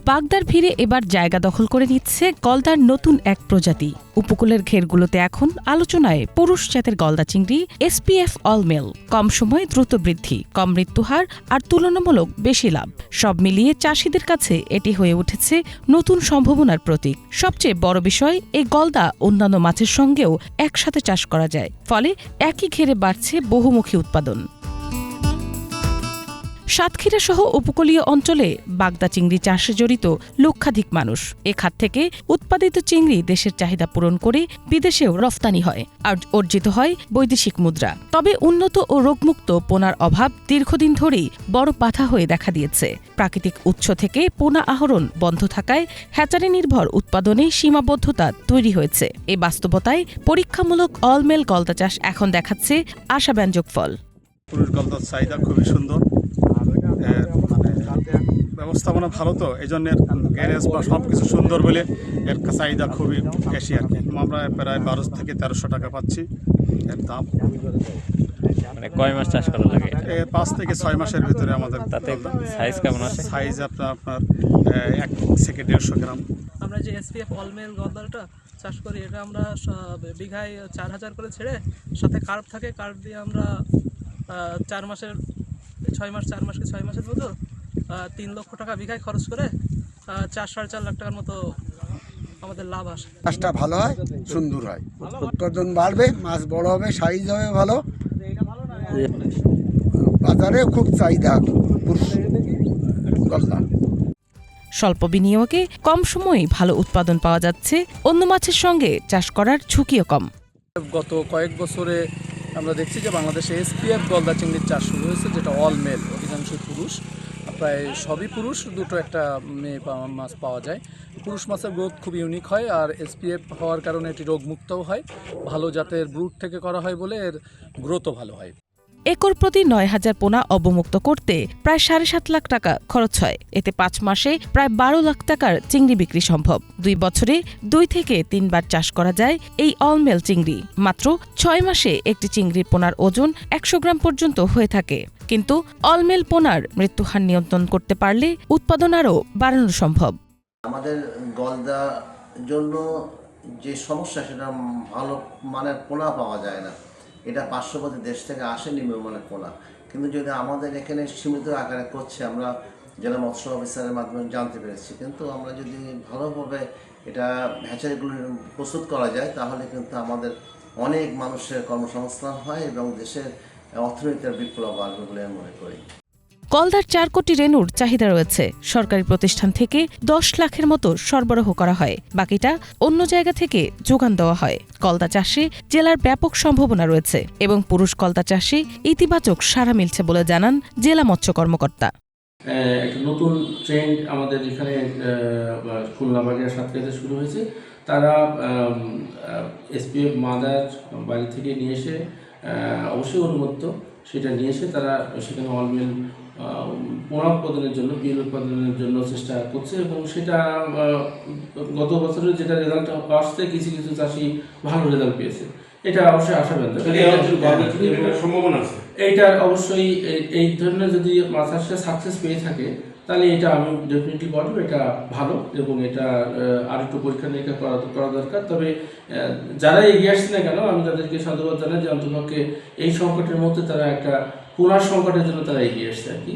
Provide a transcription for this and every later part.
বাগদার ভিড়ে এবার জায়গা দখল করে নিচ্ছে গলদার নতুন এক প্রজাতি। উপকূলের ঘেরগুলোতে এখন আলোচনায় পুরুষ জাতের গলদা চিংড়ি SPF অল মেল। কম সময়ে দ্রুত বৃদ্ধি, কম মৃত্যুহার আর তুলনামূলক বেশি লাভ, সব মিলিয়ে চাষিদের কাছে এটি হয়ে উঠেছে নতুন সম্ভাবনার প্রতীক। সবচেয়ে বড় বিষয়, এই গলদা অন্যান্য মাছের সঙ্গেও একসাথে চাষ করা যায়, ফলে একই ঘেরে বাড়ছে বহুমুখী উৎপাদন। সাতক্ষীরা সহ উপকূলীয় অঞ্চলে বাগদা চিংড়ি চাষে জড়িত লক্ষাধিক মানুষ। এ খাত থেকে উৎপাদিত চিংড়ি দেশের চাহিদা পূরণ করে বিদেশেও রফতানি হয় আর অর্জিত হয় বৈদেশিক মুদ্রা। তবে উন্নত ও রোগমুক্ত পোনার অভাব দীর্ঘদিন ধরেই বড় বাধা হয়ে দেখা দিয়েছে। প্রাকৃতিক উৎস থেকে পোনা আহরণ বন্ধ থাকায় হ্যাচারি নির্ভর উৎপাদনে সীমাবদ্ধতা তৈরি হয়েছে। এই বাস্তবতায় পরীক্ষামূলক অলমেল গলদা চাষ এখন দেখাচ্ছে আশাব্যঞ্জক ফল। পুরুষ গলদার চাহিদা খুবই সুন্দর, ব্যবস্থাপনা ভালো, তো এই জন্য গ্যারেজ বা সব কিছু সুন্দর বলে এর চাহিদা খুবই বেশি আর কি। আমরা প্রায় 1200 থেকে 1300 টাকা পাচ্ছি এর দাম। মানে কয় মাস চাষ করা লাগে? 5 থেকে 6 মাসের ভিতরে আমাদের। তাতে সাইজ কেমন আছে? সাইজ আপনার 1 থেকে 150 গ্রাম। আমরা যে SPF অলমেল গলদাটা চাষ করি, এটা আমরা বিঘায় 4000 করে ছেড়ে সাথে কার্প থাকে, কার্প দিয়ে আমরা 4 মাসের 6 মাস 4 মাস কি 6 মাসের মতো 3 লক্ষ টাকা বিঘায় খরচ করে 4-4.5 লাখ টাকার মতো আমাদের লাভ আসে। মাছটা ভালো হয়, সুন্দর হয়, উৎপাদন বাড়বে, মাছ বড় হবে, সাইজ হবে ভালো, বাজারে খুব চাহিদা গলদা। স্বল্প বিনিয়োগে কম সময়ে ভালো উৎপাদন পাওয়া যাচ্ছে, অন্য মাছের সঙ্গে চাষ করার ঝুঁকিও কম। গত কয়েক বছরে আমরা দেখছি যে বাংলাদেশে SPF গলদা চিংড়ির চাষ শুরু হয়েছে, যেটা অল মেল, অধিকাংশই পুরুষ, প্রায় সবই পুরুষ, দুটো একটা মেয়ে মাছ পাওয়া যায়। পুরুষ মাছের গ্রোথ খুব ইউনিক হয়, আর SPF হওয়ার কারণে এটি রোগমুক্তও হয়, ভালো জাতের ব্রুড থেকে করা হয় বলে এর গ্রোথও ভালো হয়। একর প্রতি 9000 পোনা অবমুক্ত করতে প্রায় 7.5 লাখ টাকা খরচ হয়। এতে 5 মাসে প্রায় 12 লাখ টাকার চিংড়ি বিক্রি সম্ভব। 2 বছরে 2 থেকে 3 বার চাষ করা যায় এই অলমেল চিংড়ি। মাত্র 6 মাসে একটি চিংড়ির পোনার ওজন 100 গ্রাম পর্যন্ত হয়ে থাকে। কিন্তু অলমেল পোনার মৃত্যুহার নিয়ন্ত্রণ করতে পারলে উৎপাদন আরও বাড়ানো সম্ভব। আমাদের গলদার জন্য যে সমস্যা, সেটা ভালো মানের পোনা পাওয়া যায় না। এটা পার্শ্ববর্তী দেশ থেকে আসে নিম্নমানের পোনা, কিন্তু যদি আমাদের এখানে সীমিত আকারে করছে, আমরা জেলা মৎস্য অফিসারের মাধ্যমে জানতে পেরেছি। কিন্তু আমরা যদি ভালোভাবে এটা হ্যাচারিগুলো প্রস্তুত করা যায়, তাহলে কিন্তু আমাদের অনেক মানুষের কর্মসংস্থান হয় এবং দেশের অর্থনীতির বিপ্লব আসবে বলে আমি মনে করি। গলদার 4 কোটি রেণুর চাহিদা রয়েছে। সরকারি প্রতিষ্ঠান থেকে 10 লাখের মতো সরবরাহ করা হয়, বাকিটা অন্য জায়গা থেকে যোগান দেওয়া হয়। গলদা চাষে জেলার ব্যাপক সম্ভাবনা রয়েছে এবং পুরুষ গলদা চাষে ইতিবাচক সাড়া মিলছে বলে জানান জেলা মৎস্য কর্মকর্তা। একটা নতুন ট্রেন্ড আমাদের এখানে খুলনা বাগেরহাট সাতক্ষীরাতে শুরু হয়েছে। তারা SPF মাদার বাড়ি থেকে নিয়ে এসে, অবশ্যই অনুমোদিত, সেটা নিয়ে এসে তারা সেখানে অলমেল পোনা উৎপাদনের জন্য, বিল উৎপাদনের জন্য চেষ্টা করছে এবং সেটা গত বছরের যেটা রেজাল্ট আসছে, কিছু কিছু চাষি ভালো রেজাল্ট পেয়েছে। এটা অবশ্যই আশাব্যঞ্জক সম্ভাবনা আছে। এইটা অবশ্যই এই ধরনের যদি মাছ চাষে সাকসেস পেয়ে থাকে, তাহলে এটা আমি ডেফিনেটলি বলবো এটা ভালো এবং এটা আর একটু পরীক্ষা নিরীক্ষা করা দরকার। তবে যারা এগিয়ে আসছে না কেন, আমি তাদেরকে সাধুবাদ জানাই যে অন্তপক্ষে এই সংকটের মধ্যে তারা একটা পোনার সংকটের জন্য তারা এগিয়ে আসছে আর কি।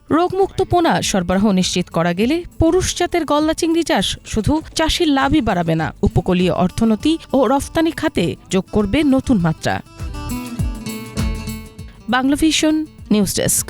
রোগমুক্ত পোনা সরবরাহ নিশ্চিত করা গেলে পুরুষ জাতের গলদা চিংড়ি চাষ শুধু চাষির লাভই বাড়াবে না, উপকূলীয় অর্থনীতি ও রফতানি খাতে যোগ করবে নতুন মাত্রা। Banglavision news desk.